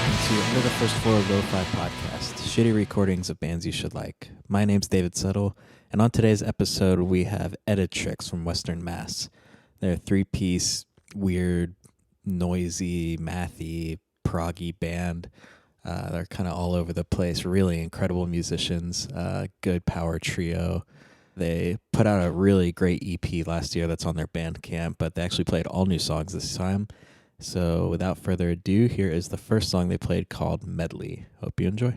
welcome to Under the First Floor Lo-Fi Podcast, shitty recordings of bands you should like. My name's David Settle, and on today's episode we have Editrix from Western Mass. They're a three-piece, weird, noisy, mathy, proggy band. They're kind of all over the place, really incredible musicians, good power trio. They put out a really great EP last year that's on their Bandcamp, but they actually played all new songs this time. So without further ado, here is the first song they played called Medley. Hope you enjoy.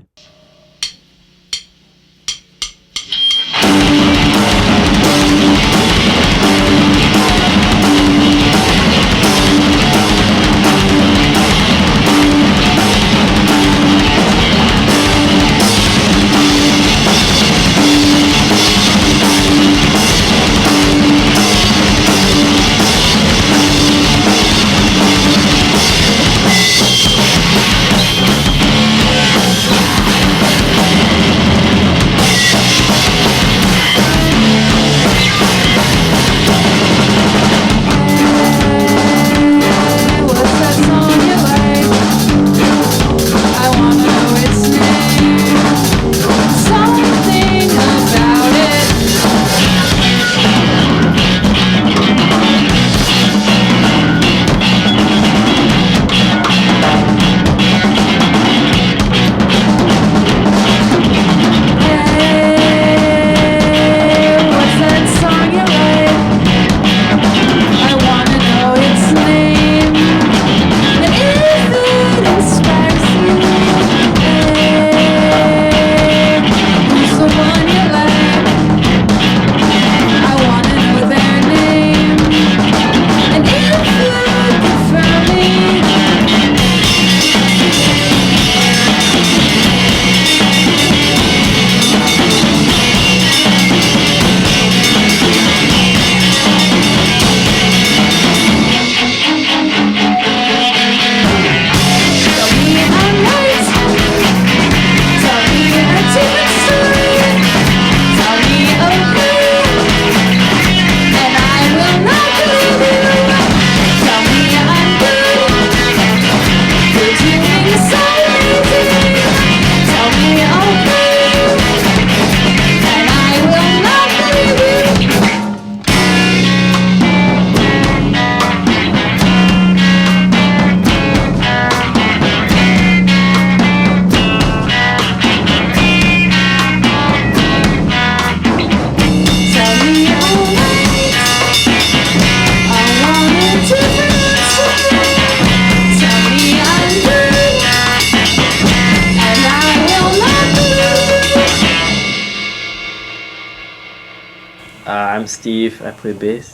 I'm Steve, I play bass.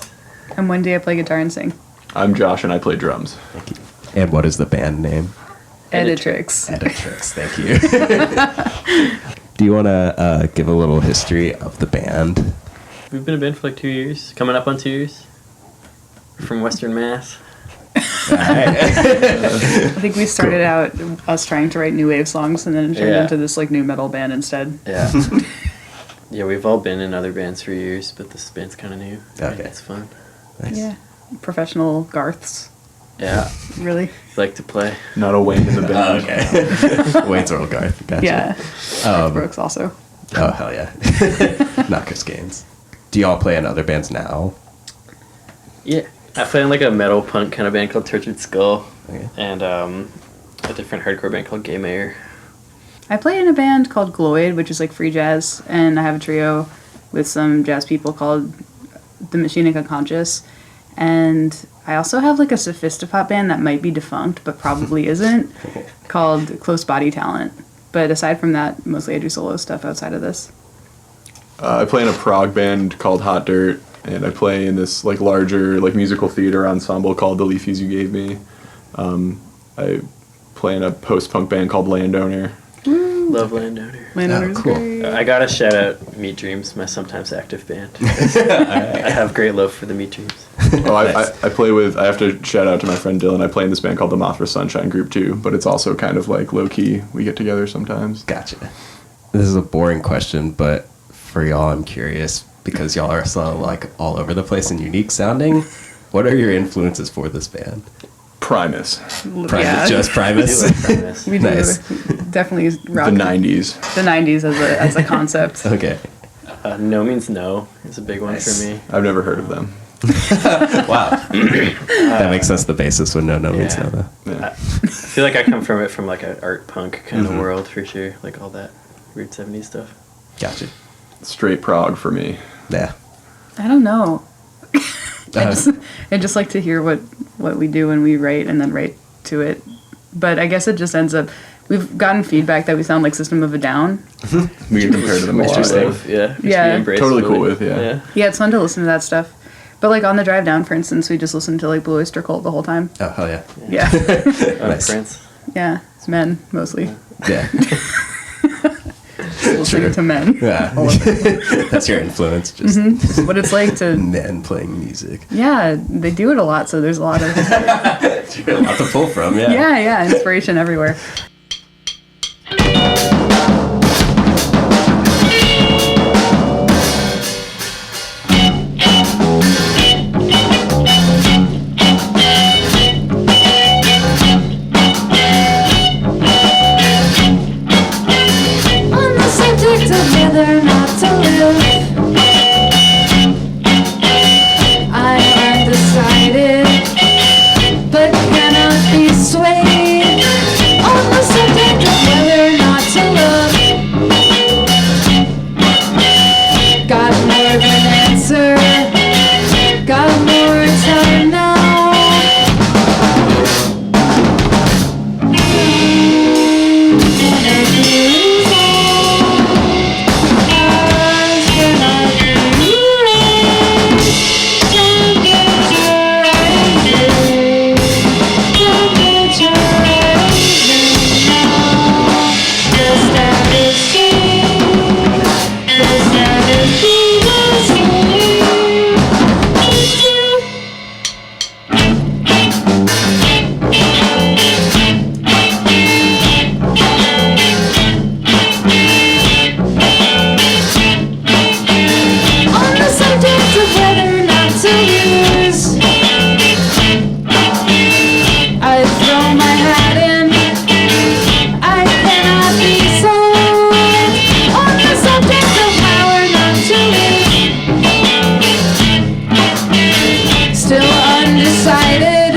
I'm Wendy, I play guitar and sing. I'm Josh, and I play drums. Thank you. And what is the band name? Editrix. Editrix, thank you. Do you want to give a little history of the band? We've been a band for like 2 years, coming up on 2 years. We're from Western Mass. I think we started out us trying to write new wave songs and then it turned into this like new metal band instead. Yeah. Yeah, we've all been in other bands for years, but this band's kind of new. Okay. It's fun. Nice. Yeah. Professional Garths. Yeah. Really? Like to play. Not a Wayne in the band. Okay. Wayne's Earl Garth. Gotcha. Yeah. Brooks also. Oh, hell yeah. Not Chris Gaines. Do y'all play in other bands now? Yeah. I play in like a metal punk kind of band called Tortured Skull. Okay. And a different hardcore band called Gay Mayor. I play in a band called Gloyd, which is like free jazz, and I have a trio with some jazz people called The Machinic Unconscious. And I also have like a sophistopop band that might be defunct, but probably isn't, called Close Body Talent. But aside from that, mostly I do solo stuff outside of this. I play in a prog band called Hot Dirt, and I play in this like larger like musical theater ensemble called The Leafies You Gave Me. I play in a post-punk band called Landowner. Love Landowner. Landowner's cool. great. I gotta shout out Meat Dreams, my sometimes active band. I have great love for the Meat Dreams. Oh, I play with, I have to shout out to my friend Dylan, I play in this band called the Mothra Sunshine Group too, but it's also kind of like low-key, we get together sometimes. Gotcha. This is a boring question, but for y'all, I'm curious, because y'all are so like all over the place and unique sounding. What are your influences for this band? Primus. Yeah. Just I do Primus. like Primus. We do Nice. definitely rock The 90s. the 90s as a concept. Okay. No Means No is a big one Nice. for me. I've never heard of them. Wow. That makes sense. The basis would no means Yeah. no though. Yeah. I feel like I come from it from like an art punk kind Mhm. of world for sure. Like all that weird 70s stuff. Gotcha. Straight prog for me. Yeah. I don't know. Uh-huh. I just like to hear what we do when we write and then write to it. But I guess it just ends up. We've gotten feedback that we sound like System of a Down. We can compare to them a Which lot. we love, yeah. Which Yeah. we embrace Totally cool fully. with, yeah. Yeah, it's fun to listen to that stuff. But like on the drive down, for instance, we just listened to like Blue Oyster Cult the whole time. Oh hell yeah. Yeah, Nice. Prince. yeah, it's men mostly. Yeah. Listening to men. Yeah. That's your influence. Just What it's like to. men playing music. Yeah, they do it a lot, so there's a lot of. A lot to pull from. Yeah. Yeah, inspiration everywhere. On the subject of whether or not to live, I'm undecided, but cannot be swayed. On the subject of whether or not to love, got more of an answer, got more time now. On the subject of whether or not to lose, I throw my hat in, I cannot be sold. On the subject of how or not to live, still undecided,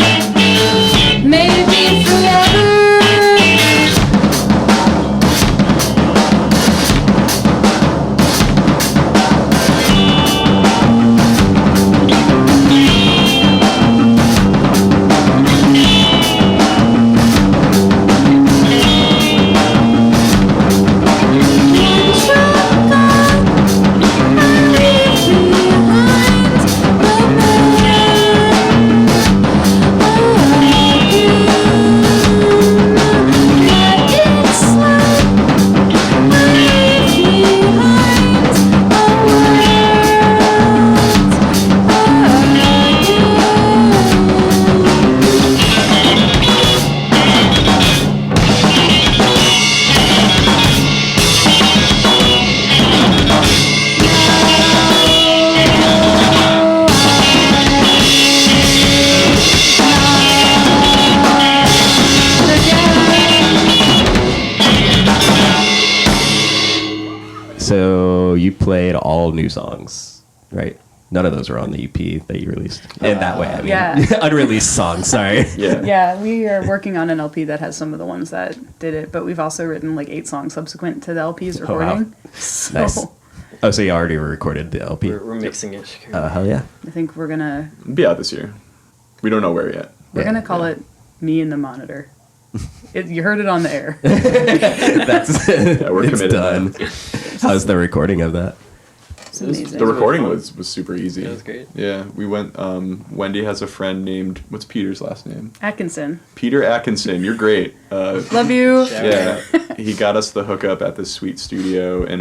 maybe forever. So you played all new songs, right? None of those were on the EP that you released. In that way, I mean. Yeah. Unreleased songs, sorry. Yeah. Yeah, we are working on an LP that has some of the ones that did it, but we've also written like 8 songs subsequent to the LP's Oh, wow. recording. So Nice. Oh, so you already recorded the LP? We're mixing it. Hell yeah. I think we're gonna It'll be out this year. We don't know where yet. Yeah, gonna call it Me and the Monitor. You heard it on the air. That's Yeah, we're it's committed done. now. How's the recording of that? It's amazing. The recording was super easy. It was great. Yeah, we went. Wendy has a friend named, what's Peter's last name? Atkinson. Peter Atkinson. You're great. Love you. Yeah, he got us the hookup at this sweet studio in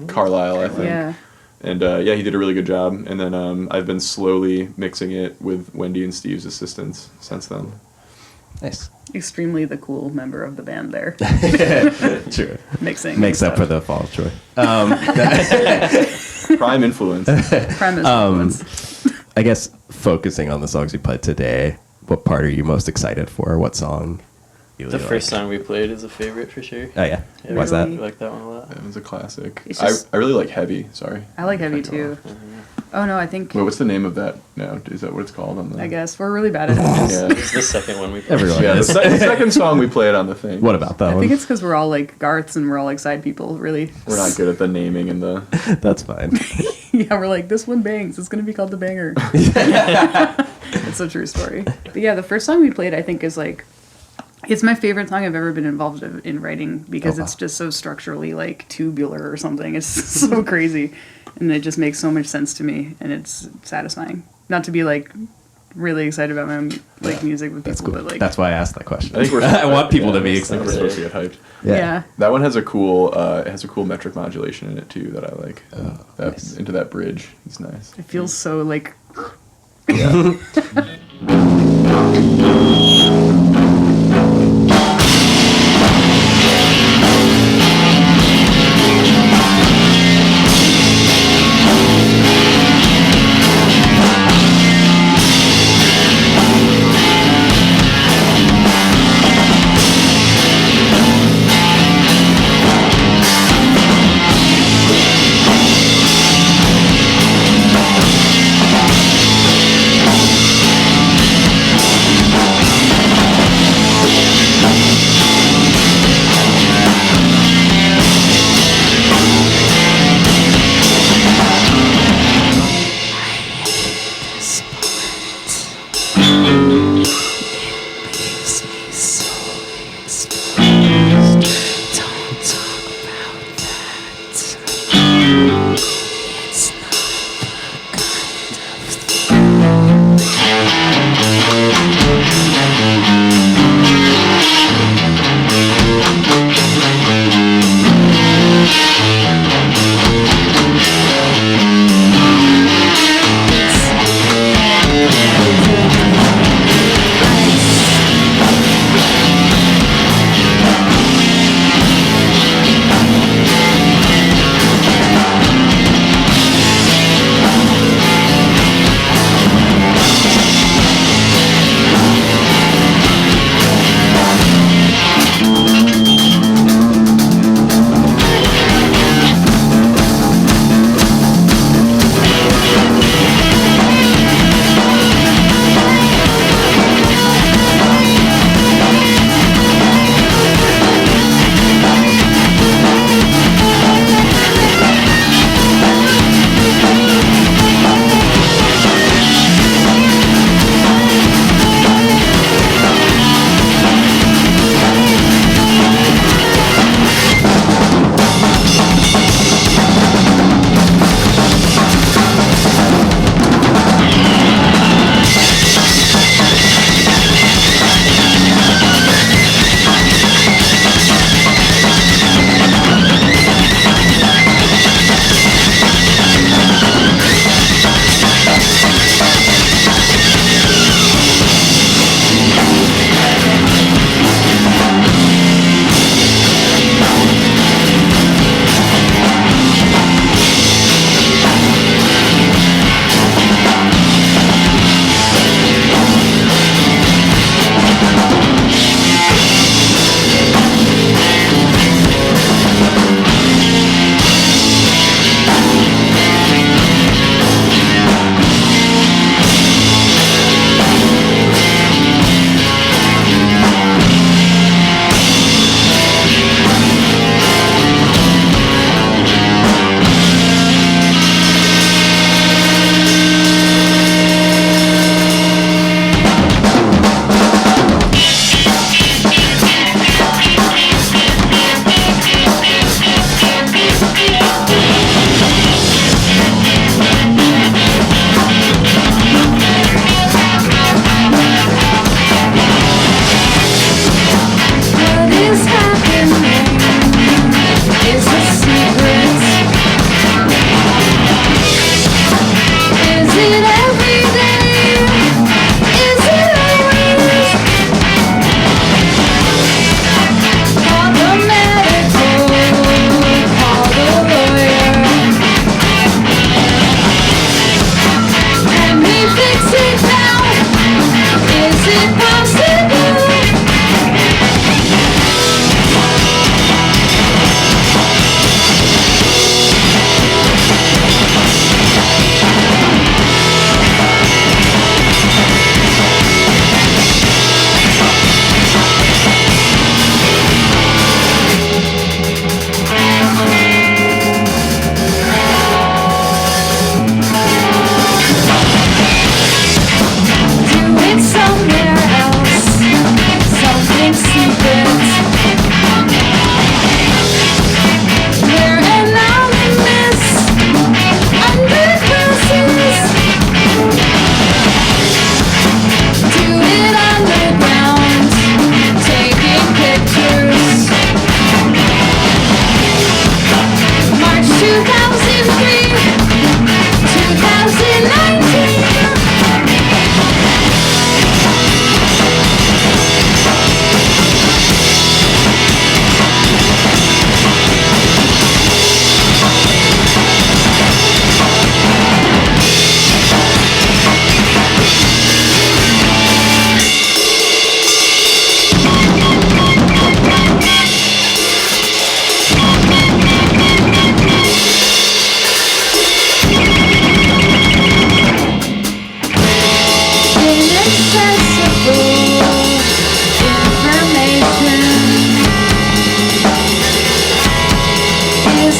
Carlisle, I think. Yeah. And yeah, he did a really good job. And then I've been slowly mixing it with Wendy and Steve's assistance since then. Nice. Extremely the cool member of the band there. True. Mixing. Makes and up for stuff. the fall choice. Prime influence. Premise influence. I guess focusing on the songs you played today, what part are you most excited for? What song? You The really first like? song we played is a favorite for sure. Oh yeah. Yeah, Why's we that? really like that one a lot. It was a classic. It's just- I really like Heavy. Sorry. I like Heavy Cut you too. off. Oh no, I think Wait, what's the name of that now? Is that what it's called on the? I guess we're really bad at it. Yeah. It's the second one we played. Everyone Yeah, the is. second song we played on the thing. What about that I one? think it's because we're all like Garths and we're all like side people. Really, We're not good at the naming and the. That's fine. yeah, we're like this one bangs. It's gonna be called the banger. It's a true story. But yeah, the first song we played, I think, is like. It's my favorite song I've ever been involved in writing because Oh, wow. it's just so structurally like tubular or something. It's so crazy, and it just makes so much sense to me, and it's satisfying. Not to be like really excited about my like music with That's people, cool. but like That's why I asked that question. I think we're. I want people to be I think we're excited. supposed to get hyped. yeah. That one has a cool. It has a cool metric modulation in it too that I like. That nice. into that bridge. It's nice. It feels so like Yeah.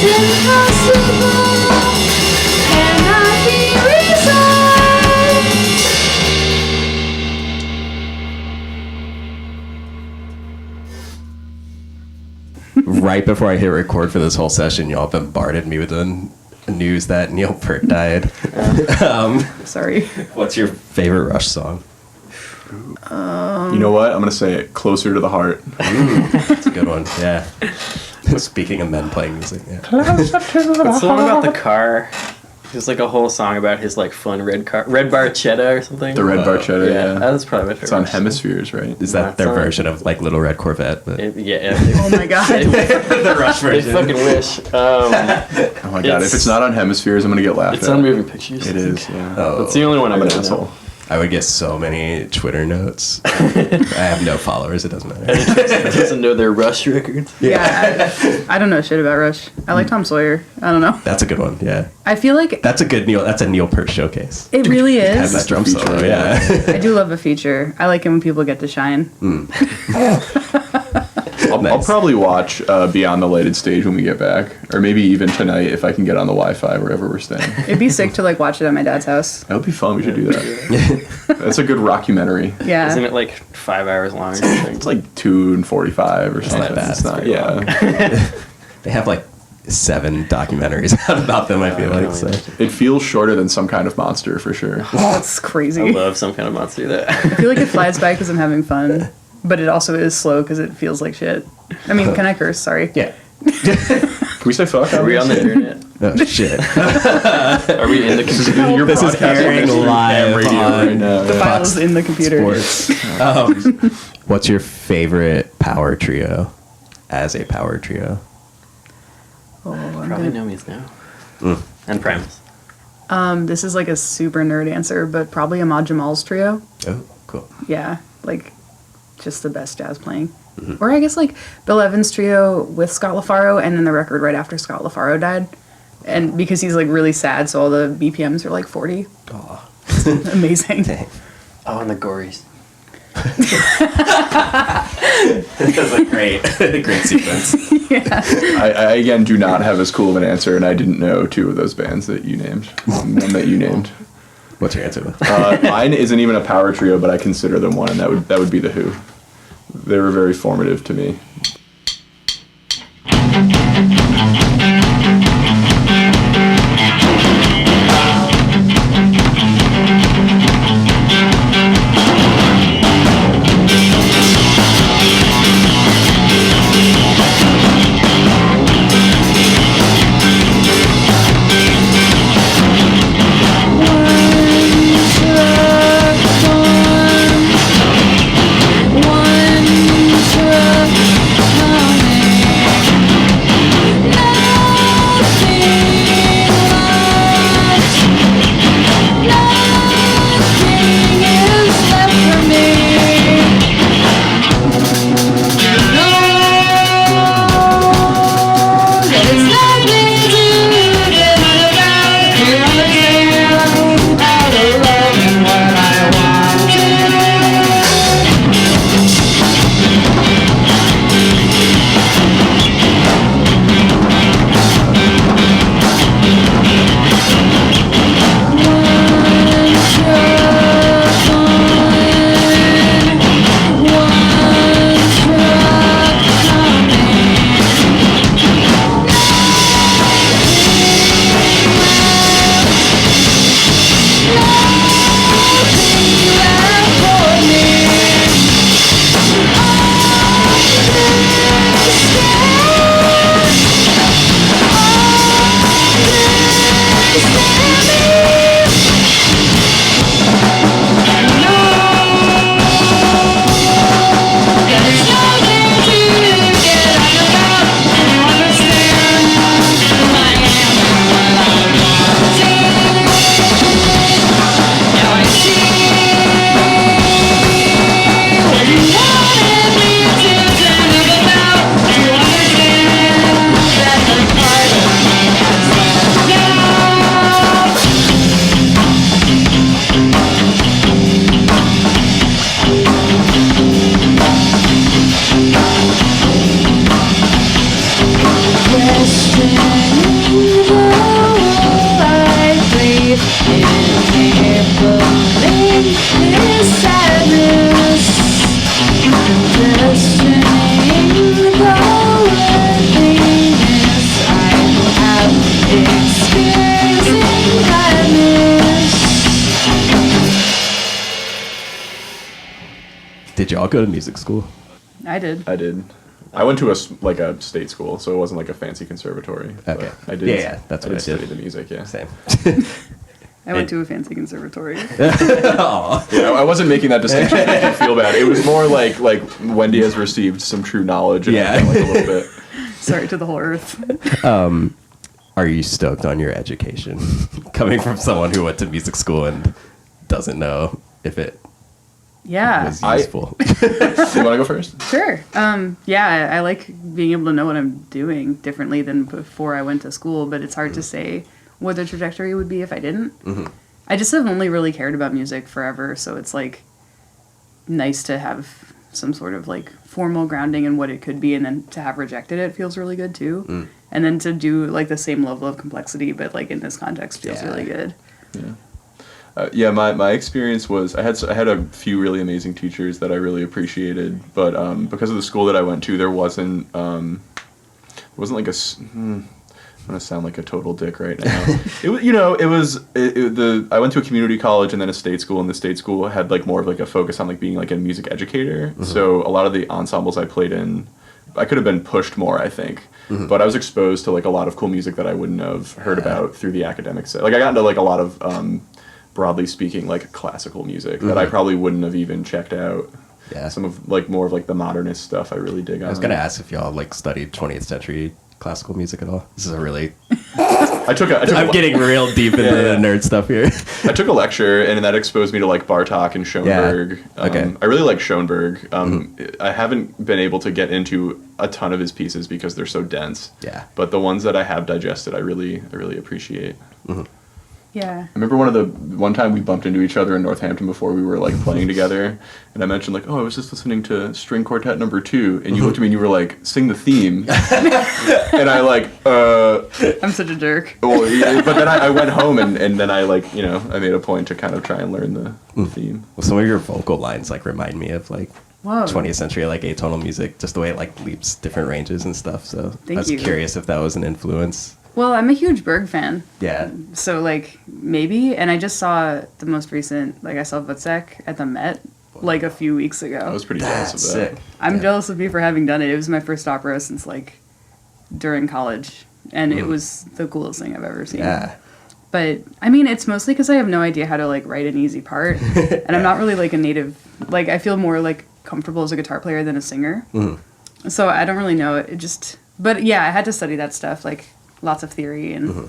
impossible cannot be resolved. Right before I hit record for this whole session, y'all bombarded me with the news that Neil Peart died. Sorry. What's your favorite Rush song? You know what? I'm gonna say it, Closer to the Heart. That's a good one. Yeah. Speaking of men playing music, yeah. What's the one about the car? There's like a whole song about his like fun red barchetta or something. The Red Barchetta, yeah. That's probably my favorite. It's on Rush song. Hemispheres, right? Is that their version of like Little Red Corvette? But Yeah. Oh my god. the Rush They version. fucking wish. Oh my god, It's- if it's not on Hemispheres, I'm gonna get laughed It's at. on Moving Pictures. It is, yeah. Oh, That's the only one I'm I'm an gonna asshole. know. I would get so many Twitter notes. I have no followers. It doesn't matter. Doesn't know their Rush records. Yeah. I don't know shit about Rush. I like Tom Sawyer. I don't know. That's a good one. Yeah, I feel like that's a good Neil. That's a Neil Peart showcase. it really Has that is. drum feature, solo. yeah. Yeah. I do love a feature. I like it when people get to shine. I'll Nice. probably watch Beyond the Lighted Stage when we get back, or maybe even tonight if I can get on the Wi-Fi wherever we're staying. It'd be sick to like watch it at my dad's house. That would be fun. We should do that. That's a good rockumentary. Yeah. Isn't it like 5 hours long or something? It's like 2:45 or something. not bad. It's not, It's yeah. They have like 7 documentaries out about them. I feel like so. It feels shorter than Some Kind of Monster for sure. That's I crazy. love Some Kind of Monster. That I feel like it flies by because I'm having fun, but it also is slow because it feels like shit. I mean, can I curse? Sorry. Yeah. Can we say fuck? Are we on the internet? Oh shit. Are we in the computer? You're This is broadcasting airing this through live ham radio on right now. The yeah. file is in the computer. Sports. What's your favorite power trio? As a power trio. Oh, I'm Probably gonna, know me's now. And Primus. this is like a super nerd answer, but probably Ahmad Jamal's trio. Oh, cool. Yeah, like just the best jazz playing. Or I guess like Bill Evans' trio with Scott LaFaro, and then the record right after Scott LaFaro died. And because he's like really sad, so all the BPMs are like 40. Oh. Amazing. Oh, and the Gories. That's a great sequence. I again do not have as cool of an answer, and I didn't know 2 of those bands that you named. One that you named. What's your answer? Mine isn't even a power trio, but I consider them one, and that would be the Who. They were very formative to me. One truck coming Did you all go to music school? I did. I did. I went to a state school, so it wasn't like a fancy conservatory. but Okay. I did. Yeah, that's what I did. study the music. Yeah. Same. I went to a fancy conservatory. Aw. Yeah, I wasn't making that distinction to make you feel bad. It was more like Wendy has received some true knowledge. And Yeah. I felt like a little bit. Sorry to the whole earth. Are you stoked on your education? Coming from someone who went to music school and doesn't know if it Yeah. was useful. Do you want to go first? Sure. Yeah, I like being able to know what I'm doing differently than before I went to school, but it's hard to say what the trajectory would be if I didn't. I just have only really cared about music forever, so it's like nice to have some sort of like formal grounding in what it could be, and then to have rejected it feels really good too. And then to do like the same level of complexity, but like in this context feels Yeah. really good. Yeah, my experience was I had a few really amazing teachers that I really appreciated, but because of the school that I went to, there wasn't like I'm gonna sound like a total dick right now. I went to a community college and then a state school, and the state school had like more of like a focus on like being like a music educator. So a lot of the ensembles I played in, I could have been pushed more, I think. But I was exposed to like a lot of cool music that I wouldn't have heard about through the academic set. Like I got into like a lot of broadly speaking like classical music that I probably wouldn't have even checked out. Yeah. Some of like more of like the modernist stuff I really dig on. I was gonna ask if y'all like studied 20th century classical music at all. This is a really. I'm getting real deep into the nerd stuff here. I took a lecture, and that exposed me to like Bartok and Schoenberg. Yeah. Okay. I really like Schoenberg. I haven't been able to get into a ton of his pieces because they're so dense. Yeah. But the ones that I have digested, I really appreciate. Yeah. I remember one time we bumped into each other in Northampton before we were like playing together, and I mentioned like, oh, I was just listening to String Quartet No. 2, and you looked at me and you were like, sing the theme, and I like, I'm such a jerk. well, yeah, but then I went home and then I like I made a point to kind of try and learn the theme. Well, some of your vocal lines like remind me of like Whoa. 20th century like atonal music, just the way it like leaps different ranges and stuff. So I was you. curious if that was an influence. Well, I'm a huge Berg fan. Yeah. So, like, maybe. And I just saw the most recent, I saw Vutzek at the Met, like, a few weeks ago. I was pretty jealous of that. Sick. I'm jealous of you for having done it. It was my first opera since, like, during college. And it was the coolest thing I've ever seen. Yeah. But, I mean, it's mostly because I have no idea how to, like, write an easy part. And I'm not really, like, a native... Like, I feel more, like, comfortable as a guitar player than a singer. So I don't really know. It just... But, yeah, I had to study that stuff, like... Lots of theory, and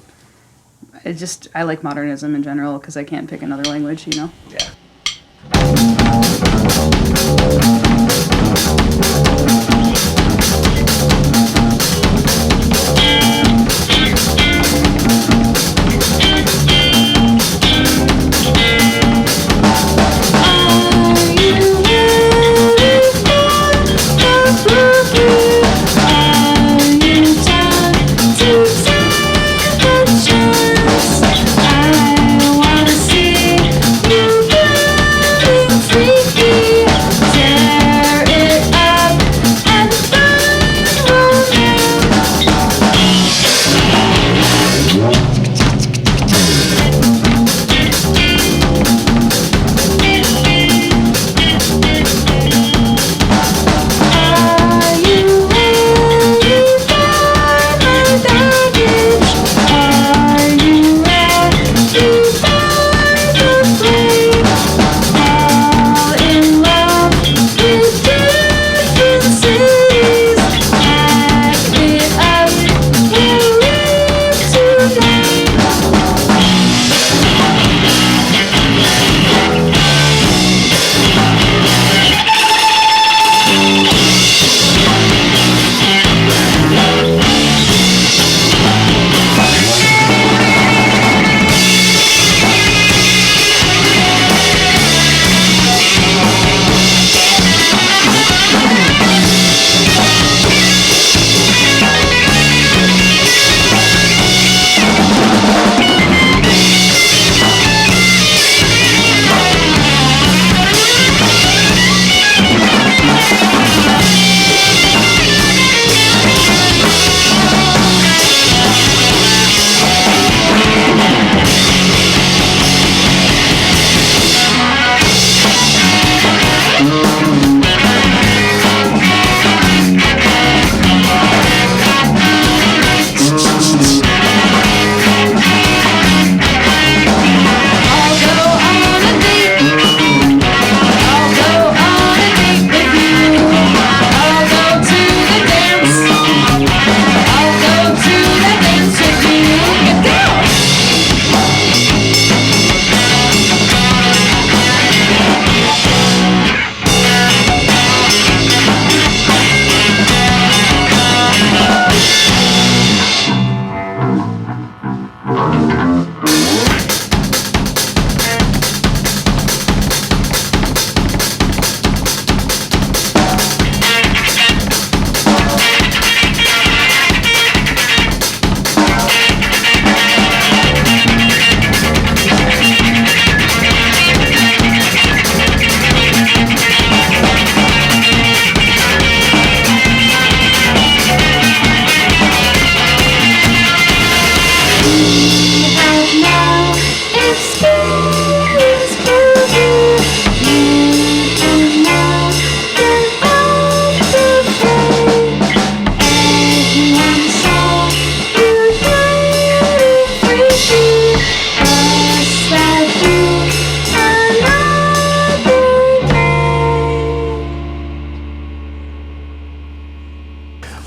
I like modernism in general because I can't pick another language, you know? Yeah. I wanna see you burning freaky.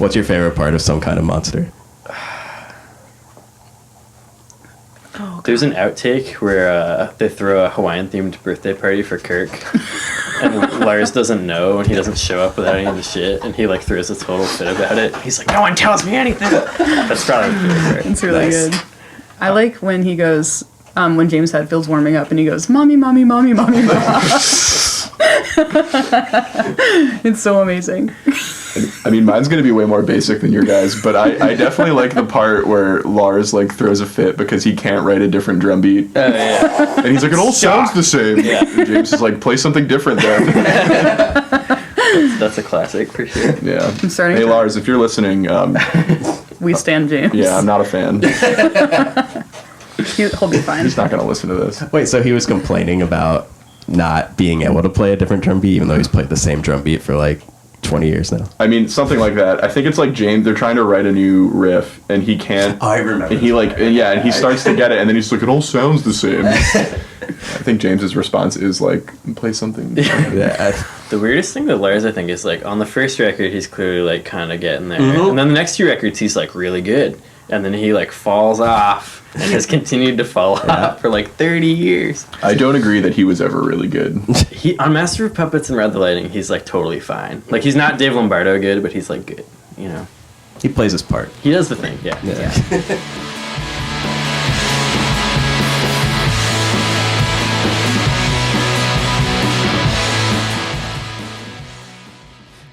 What's your favorite part of Some Kind of Monster? There's an outtake where they throw a Hawaiian-themed birthday party for Kirk, and Lars doesn't know, and he doesn't show up without any of the shit, and he like throws a total fit about it. He's like, "No one tells me anything." That's probably my favorite part. It's really good. I like when he goes, when James Hetfield's warming up, and he goes, "Mommy, mommy, mommy, mommy, mama." It's so amazing. I mean, mine's gonna be way more basic than your guys, but I definitely like the part where Lars like throws a fit because he can't write a different drum beat, and he's like, "It all sounds the same." Yeah. And James is like, "Play something different then." That's a classic for sure. Yeah. I'm starting Hey to- Lars, if you're listening, We stand James. yeah, I'm not a fan. He'll be fine. He's not gonna listen to this. Wait, so he was complaining about not being able to play a different drum beat, even though he's played the same drum beat for like 20 years now. I mean, something like that. I think it's like James. They're trying to write a new riff, and he can't. I remember. And he like, and he starts to get it, and then he's like, "It all sounds the same." I think James's response is like, "Play something." Yeah. The weirdest thing with Lars, I think, is like on the first record, he's clearly like kind of getting there, and then the next 2 records, he's like really good, and then he like falls off and has continued to fall off for like 30 years. I don't agree that he was ever really good. He on Master of Puppets and Ride the Lightning, he's like totally fine. Like he's not Dave Lombardo good, but he's like good. You know, He plays his part. he does the thing. Yeah.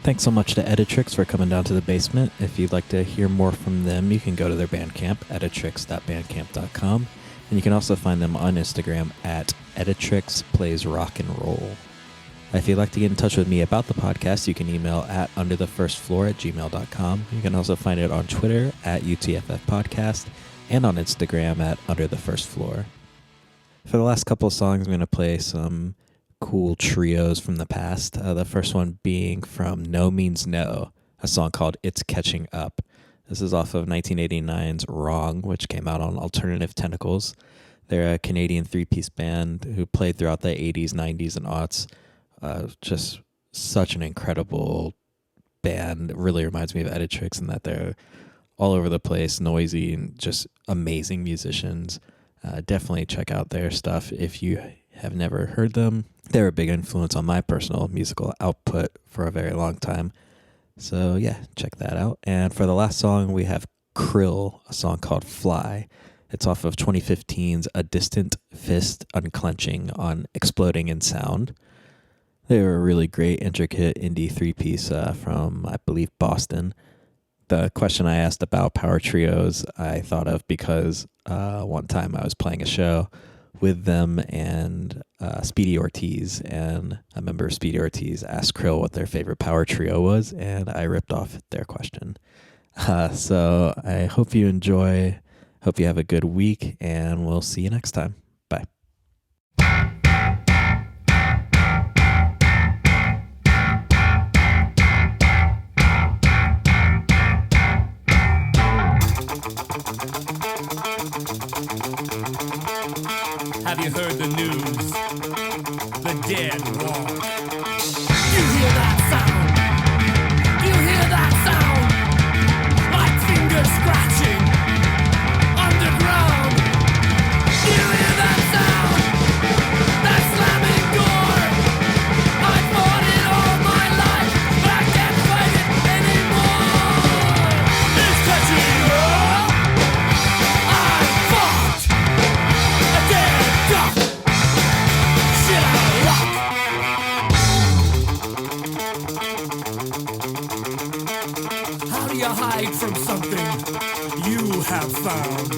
Thanks so much to Editrix for coming down to the basement. If you'd like to hear more from them, you can go to their Bandcamp, editrix.bandcamp.com. And you can also find them on Instagram at Editrix Plays Rock and Roll. If you'd like to get in touch with me about the podcast, you can email at underthefirstfloor@gmail.com. You can also find it on Twitter at UTFF Podcast and on Instagram at underthefirstfloor. For the last couple of songs, I'm going to play some cool trios from the past. The first one being from No Means No, a song called It's Catching Up. This is off of 1989's Wrong, which came out on Alternative Tentacles. They're a Canadian 3-piece band who played throughout the 80s, 90s, and aughts. Just such an incredible band. It really reminds me of Editrix in that they're all over the place, noisy, and just amazing musicians. Definitely check out their stuff if you have never heard them. They're a big influence on my personal musical output for a very long time. So yeah, check that out. And for the last song, we have Krill, a song called Fly. It's off of 2015's A Distant Fist Unclenching on Exploding in Sound. They were a really great, intricate indie 3-piece from, I believe, Boston. The question I asked about power trios, I thought of because one time I was playing a show with them and Speedy Ortiz, and a member of Speedy Ortiz asked Krill what their favorite power trio was, and I ripped off their question. So I hope you enjoy, hope you have a good week, and we'll see you next time. Bye. Have you heard the news? The dead walk. You hear that sound? You hear that sound? Like fingers scratching underground. You hear that sound? That slamming door. I fought it all my life, but I can't fight it anymore. It's catching up. I fought a dead duck. Shit out of luck. How do you hide from something you have found?